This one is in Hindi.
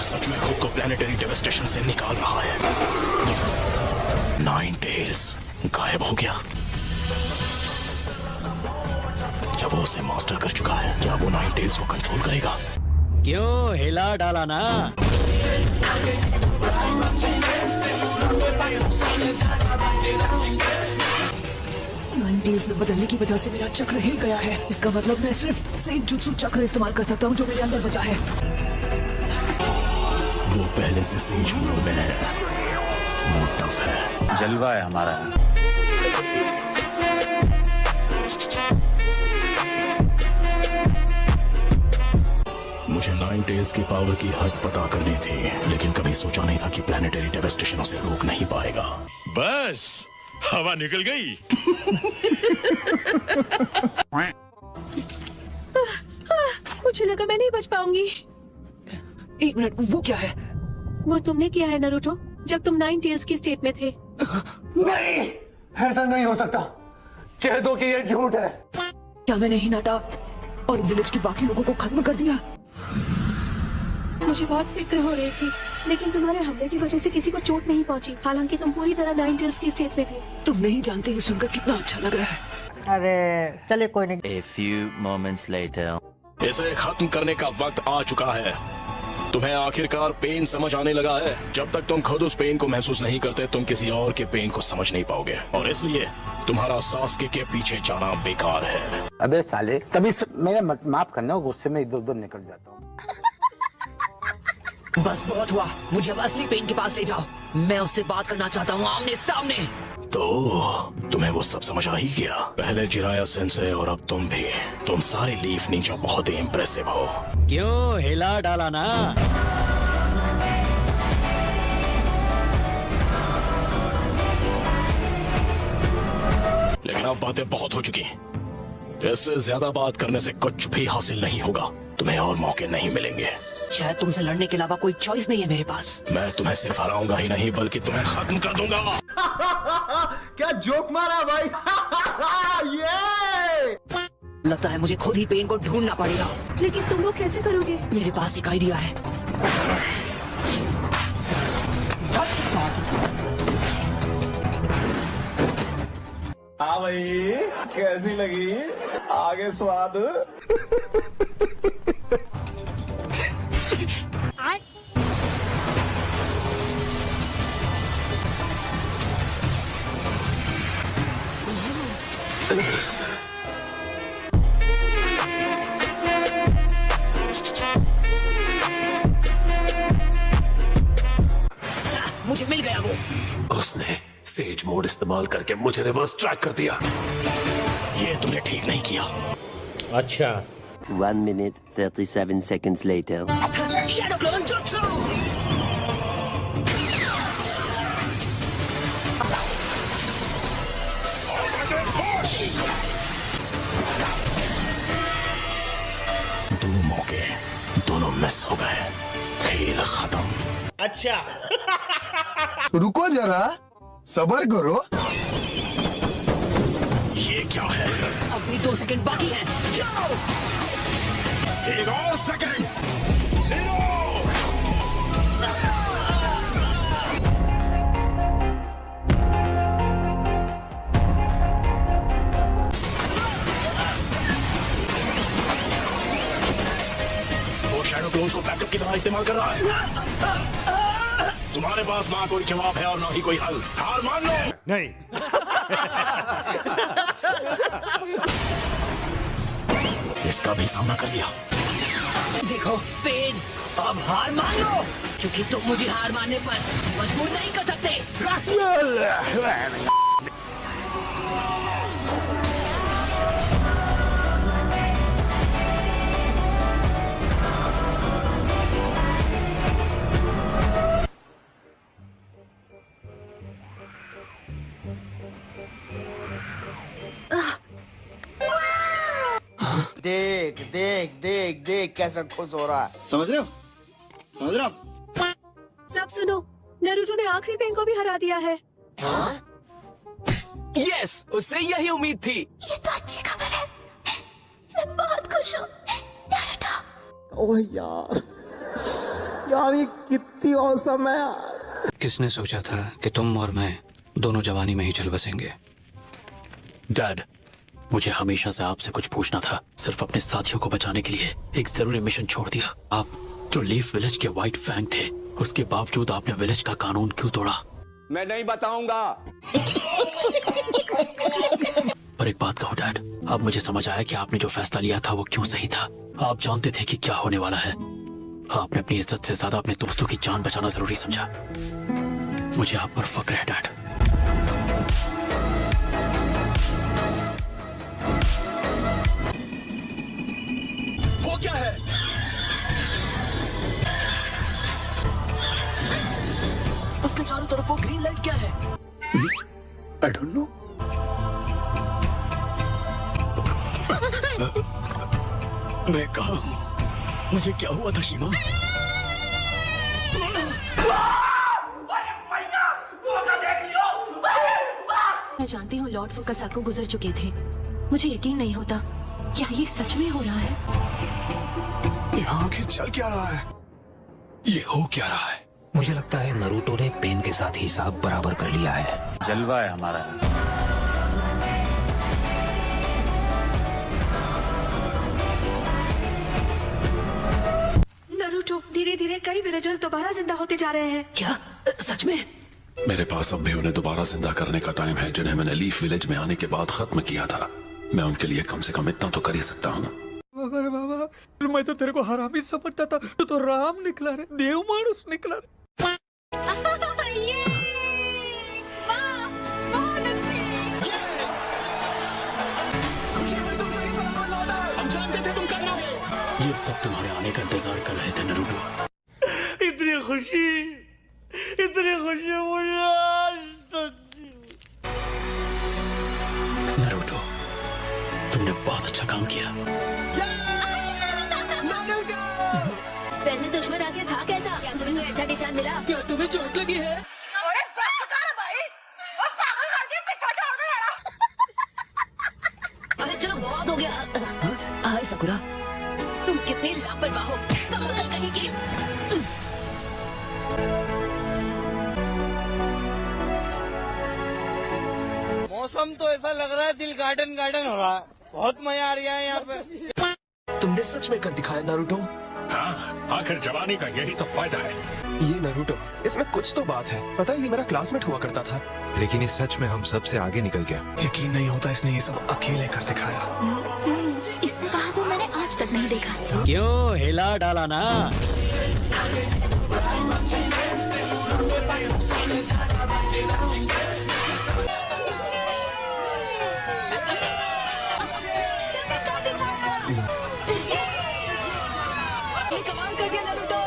सच में खुद को प्लैनेटरी डेवास्टेशन से निकाल रहा है। नाइन टेल्स गायब हो गया। क्या वो उसे मास्टर कर चुका है? क्या वो नाइन टेल्स को कंट्रोल करेगा? क्यों हिला डाला ना? नाइन टेल्स में बदलने की वजह से मेरा चक्र हिल गया है। इसका मतलब मैं सिर्फ सेज जुत्सु चक्र इस्तेमाल कर सकता हूँ जो मेरे अंदर बचा है। वो पहले से सेज मोड में है। वो टफ है। जलवा है हमारा। मुझे नाइन टेल्स की पावर की हद पता करनी थी, लेकिन कभी सोचा नहीं था कि प्लैनेटरी डेवास्टेशन उसे रोक नहीं पाएगा। बस हवा निकल गई। मुझे लगा मैं नहीं बच पाऊंगी। एक मिनट, वो क्या है? वो तुमने किया है नारुतो, जब तुम नाइन टेल्स की स्टेट में थे। नहीं, ऐसा नहीं हो सकता। कह दो कि ये झूठ है। क्या मैंने हिनाटा और विलेज के बाकी लोगों को खत्म कर दिया? मुझे बहुत फिक्र हो रही थी, लेकिन तुम्हारे हमले की वजह से किसी को चोट नहीं पहुंची, हालांकि तुम पूरी तरह नाइन टेल्स की स्टेट में थे। तुम नहीं जानते ये सुनकर कितना अच्छा लग रहा है। अरे चले कोई नहीं। A few moments later. इसे खत्म करने का वक्त आ चुका है। तुम्हें आखिरकार पेन समझ आने लगा है। जब तक तुम खुद उस पेन को महसूस नहीं करते, तुम किसी और के पेन को समझ नहीं पाओगे, और इसलिए तुम्हारा सास्के के पीछे जाना बेकार है। अबे साले, कभी मेरा माफ करना, गुस्से में इधर उधर निकल जाता हूँ। बस बहुत हुआ, मुझे अब असली पेन के पास ले जाओ। मैं उससे बात करना चाहता हूँ आमने सामने। तो तुम्हें वो सब समझ आ ही गया। पहले जिराया सेंसे और अब तुम भी। तुम सारे लीफ नीचे बहुत ही इम्प्रेसिव हो। क्यों हिला डाला ना? लेकिन अब बातें बहुत हो चुकी। इससे ज्यादा बात करने से कुछ भी हासिल नहीं होगा। तुम्हें और मौके नहीं मिलेंगे। शायद तुमसे लड़ने के अलावा कोई चॉइस नहीं है मेरे पास। मैं तुम्हें सिर्फ हराऊंगा ही नहीं, बल्कि तुम्हें खत्म कर दूंगा। क्या जोक मारा भाई। ये लगता है मुझे खुद ही पेन को ढूंढना पड़ेगा। लेकिन तुम वो कैसे करोगे? मेरे पास एक आइडिया है। हाँ भाई, कैसी लगी? आगे स्वाद। मुझे मिल गया वो। उसने सेज मोड इस्तेमाल करके मुझे रिवर्स ट्रैक कर दिया। ये तुमने ठीक नहीं किया। अच्छा 1 minute 37 seconds later. Shadow clone jutsu. दो मौके, दोनों मिस हो गए। खेल खत्म। अच्छा रुको जरा, सबर करो। ये क्या है? अभी 2 सेकंड बाकी हैं। जाओ। एक और सेकंड। वो शैडो क्लोन्स को बैकअप की तरह इस्तेमाल कर रहा है। तुम्हारे पास ना कोई जवाब है और ना ही कोई हल। हार मान लो। नहीं। इसका भी सामना कर लिया। देखो पेन, अब हार मान लो, क्योंकि तुम मुझे हार मानने पर मजबूर नहीं कर सकते। देख देख देख देख कैसा खुश हो रहा है। समझ रहे हो? समझ रहे हो? सब सुनो, नारुतो ने आखिरी पेन को भी हरा दिया है। यस, उससे यही उम्मीद थी। ये तो अच्छी खबर है। मैं बहुत खुश हूँ। नारुतो। ओह यार, यार ये कितनी औसम है यार। किसने सोचा था कि तुम और मैं दोनों जवानी में ही चल बसेंगे? डैड, मुझे हमेशा से आपसे कुछ पूछना था। सिर्फ अपने साथियों को बचाने के लिए एक जरूरी मिशन छोड़ दिया। आप जो लीफ विलेज के व्हाइट फैंग थे, उसके बावजूद आपने विलेज का कानून क्यों तोड़ा? मैं नहीं बताऊंगा। पर एक बात कहो डैड, अब मुझे समझ आया कि आपने जो फैसला लिया था वो क्यों सही था। आप जानते थे कि क्या होने वाला है। आपने अपनी इज्जत से ज्यादा अपने दोस्तों की जान बचाना जरूरी समझा। मुझे आप पर फक्र है डैड। वो क्या है? उसके चारों तरफ वो ग्रीन लाइट क्या है? I don't know. मैं कहा हूँ? मुझे क्या हुआ था शीमा? मैं जानती हूँ लॉर्ड फुकासाको गुजर चुके थे। मुझे यकीन नहीं होता, क्या ये सच में हो रहा है? यहाँ आखिर चल क्या रहा है? ये हो क्या रहा है? मुझे लगता है नरूटो ने पेन के साथ हिसाब बराबर कर लिया है। जलवा है हमारा। नारुतो, धीरे धीरे कई विलेजर्स दोबारा जिंदा होते जा रहे हैं। क्या सच में? मेरे पास अब भी उन्हें दोबारा जिंदा करने का टाइम है, जिन्हें मैंने लीफ विलेज में आने के बाद खत्म किया था। मैं उनके लिए कम से कम इतना तो कर ही सकता हूँ। अरे बाबा, मैं तो तेरे को हरामी समझता था, तू तो राम निकला रे, देव मानुस निकला रे। हम जानते थे तुम करना है। ये सब तुम्हारे आने का इंतजार कर रहे थे नरूटो। इतनी खुशी मुझे आज तक। नरूटो, तुमने बहुत अच्छा काम किया। वैसे दुश्मन आखिर था कैसा? क्या तुम्हें कोई अच्छा निशान मिला? क्या तुम्हें चोट लगी है? अरे चलो बहुत हो गया। हाय सकुरा। तुम कितने लापरवाह हो, कमल कहीं की। मौसम तो ऐसा लग रहा है दिल गार्डन गार्डन हो रहा है। बहुत मजा आ रहा है यहाँ पे। तुमने सच में कर दिखाया नारुतो। हाँ, आखिर जवानी का यही तो फायदा है। ये नारुतो, इसमें कुछ तो बात है। पता है, ये मेरा क्लासमेट हुआ करता था, लेकिन ये सच में हम सब से आगे निकल गया। यकीन नहीं होता इसने ये सब अकेले कर दिखाया। इससे बहादुर मैंने आज तक नहीं देखा। क्यों हिला डाला ना? कमाल कर दिया नारुतो।